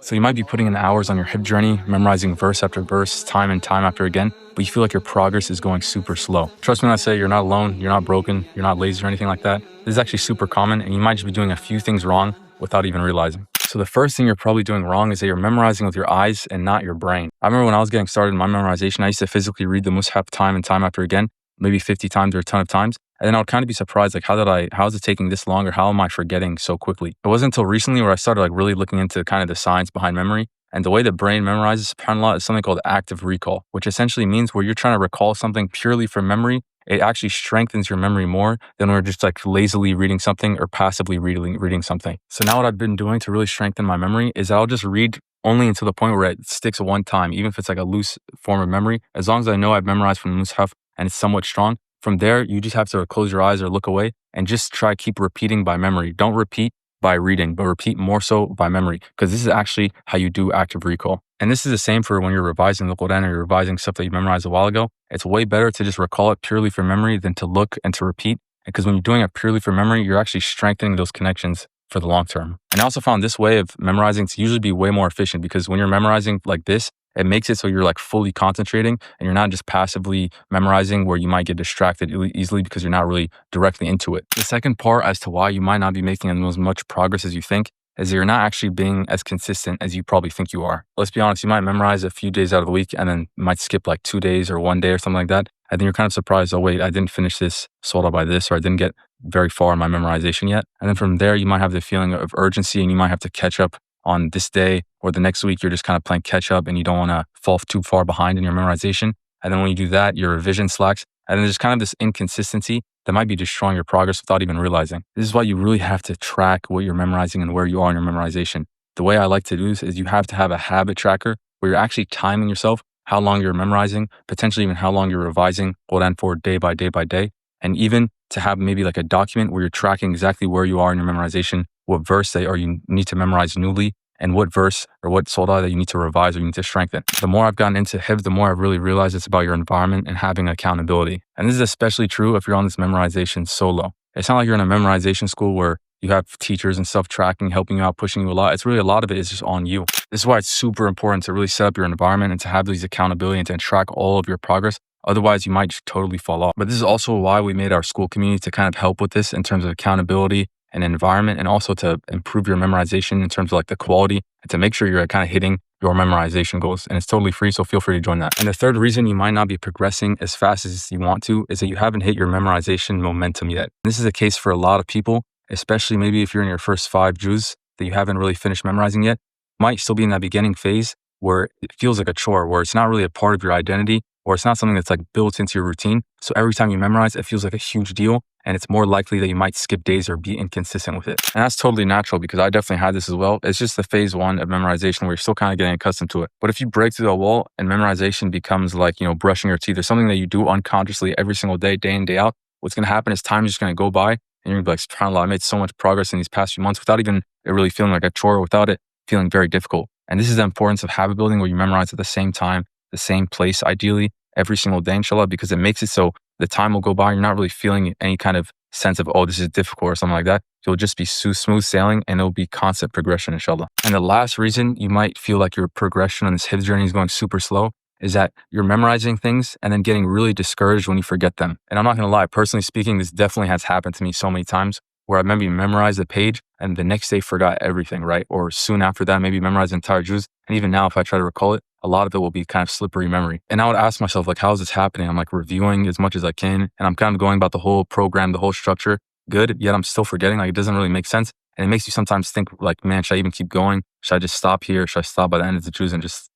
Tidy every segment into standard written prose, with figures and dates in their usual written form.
So you might be putting in hours on your hip journey, memorizing verse after verse, time and time after again, but you feel like your progress is going super slow. Trust me when I say you're not alone, you're not broken, you're not lazy or anything like that. This is actually super common, and you might just be doing a few things wrong without even realizing. So the first thing you're probably doing wrong is that you're memorizing with your eyes and not your brain. I remember when I was getting started in my memorization, I used to physically read the Mus'haf time and time after again, maybe 50 times or a ton of times. And then I would kind of be surprised, like, how is it taking this long, or how am I forgetting so quickly? It wasn't until recently where I started like really looking into kind of the science behind memory. And the way the brain memorizes, subhanAllah, is something called active recall, which essentially means where you're trying to recall something purely from memory, it actually strengthens your memory more than we're just like lazily reading something or passively reading something. So now what I've been doing to really strengthen my memory is I'll just read only until the point where it sticks one time, even if it's like a loose form of memory. As long as I know I've memorized from the Mus'haf and it's somewhat strong, from there, you just have to close your eyes or look away and just try keep repeating by memory. Don't repeat by reading, but repeat more so by memory, because this is actually how you do active recall. And this is the same for when you're revising the Quran or you're revising stuff that you memorized a while ago. It's way better to just recall it purely from memory than to look and to repeat. Because when you're doing it purely from memory, you're actually strengthening those connections for the long term. And I also found this way of memorizing to usually be way more efficient, because when you're memorizing like this, it makes it so you're like fully concentrating and you're not just passively memorizing where you might get distracted easily because you're not really directly into it. The second part as to why you might not be making as much progress as you think is that you're not actually being as consistent as you probably think you are. Let's be honest, you might memorize a few days out of the week and then might skip like 2 days or 1 day or something like that. And then you're kind of surprised, oh wait, I didn't finish this surah by this, or I didn't get very far in my memorization yet. And then from there, you might have the feeling of urgency and you might have to catch up on this day, or the next week. You're just kind of playing catch up and you don't want to fall too far behind in your memorization. And then when you do that, your revision slacks. And then there's kind of this inconsistency that might be destroying your progress without even realizing. This is why you really have to track what you're memorizing and where you are in your memorization. The way I like to do this is you have to have a habit tracker where you're actually timing yourself, how long you're memorizing, potentially even how long you're revising Quran for day by day by day. And even to have maybe like a document where you're tracking exactly where you are in your memorization, what verse you need to memorize newly, and what verse or what surah that you need to revise or you need to strengthen. The more I've gotten into hifz, the more I've really realized it's about your environment and having accountability. And this is especially true if you're on this memorization solo. It's not like you're in a memorization school where you have teachers and stuff tracking, helping you out, pushing you a lot. It's really a lot of it is just on you. This is why it's super important to really set up your environment and to have these accountability and to track all of your progress. Otherwise, you might just totally fall off. But this is also why we made our school community to kind of help with this in terms of accountability and environment, and also to improve your memorization in terms of like the quality and to make sure you're kind of hitting your memorization goals. And it's totally free, so feel free to join that. And the third reason you might not be progressing as fast as you want to is that you haven't hit your memorization momentum yet. This is the case for a lot of people, especially maybe if you're in your first 5 juz that you haven't really finished memorizing yet. Might still be in that beginning phase where it feels like a chore, where it's not really a part of your identity, or it's not something that's like built into your routine. So every time you memorize, it feels like a huge deal, and it's more likely that you might skip days or be inconsistent with it. And that's totally natural, because I definitely had this as well. It's just the phase 1 of memorization where you're still kind of getting accustomed to it. But if you break through the wall and memorization becomes like, brushing your teeth or something that you do unconsciously every single day, day in, day out, what's going to happen is time is just going to go by and you're going to be like, subhanAllah, I made so much progress in these past few months without even it really feeling like a chore, without it feeling very difficult. And this is the importance of habit building, where you memorize at the same time, the same place, ideally every single day, inshallah, because it makes it so the time will go by. You're not really feeling any kind of sense of, oh, this is difficult or something like that. You'll just be smooth sailing, and it'll be constant progression, inshallah. And the last reason you might feel like your progression on this hifz journey is going super slow is that you're memorizing things and then getting really discouraged when you forget them. And I'm not going to lie, personally speaking, this definitely has happened to me so many times, where I maybe memorized a page and the next day forgot everything, right? Or soon after that, maybe memorized the entire juz. And even now, if I try to recall it, a lot of it will be kind of slippery memory. And I would ask myself, like, how is this happening? I'm like reviewing as much as I can, and I'm kind of going about the whole program, the whole structure good, yet I'm still forgetting. Like, it doesn't really make sense. And it makes you sometimes think like, man, should I even keep going? Should I just stop here? Should I stop by the end of the juz and just,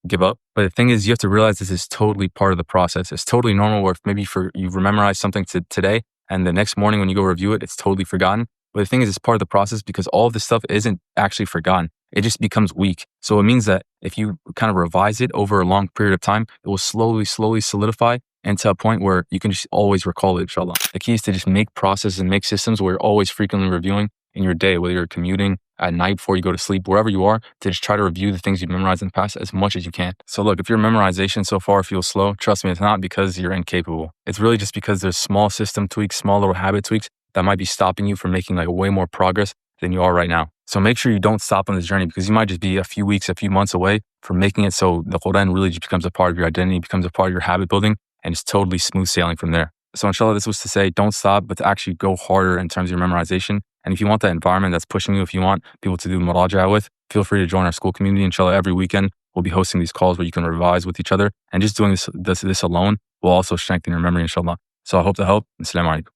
give up? But the thing is, you have to realize this is totally part of the process. It's totally normal where if maybe you've memorized something today, and the next morning when you go review it, it's totally forgotten. But the thing is, it's part of the process, because all of this stuff isn't actually forgotten. It just becomes weak. So it means that if you kind of revise it over a long period of time, it will slowly solidify into a point where you can just always recall it, inshallah. The key is to just make processes and make systems where you're always frequently reviewing in your day, whether you're commuting, at night before you go to sleep, wherever you are, to just try to review the things you've memorized in the past as much as you can. So look, if your memorization so far feels slow, trust me, it's not because you're incapable. It's really just because there's small system tweaks, small little habit tweaks that might be stopping you from making like way more progress than you are right now. So make sure you don't stop on this journey, because you might just be a few weeks, a few months away from making it so the Quran really just becomes a part of your identity, becomes a part of your habit building, and it's totally smooth sailing from there. So inshallah, this was to say, don't stop, but to actually go harder in terms of your memorization. And if you want that environment that's pushing you, if you want people to do muraja with, feel free to join our school community. Inshallah, every weekend, we'll be hosting these calls where you can revise with each other. And just doing this alone will also strengthen your memory, inshallah. So I hope to help. Assalamu alaikum.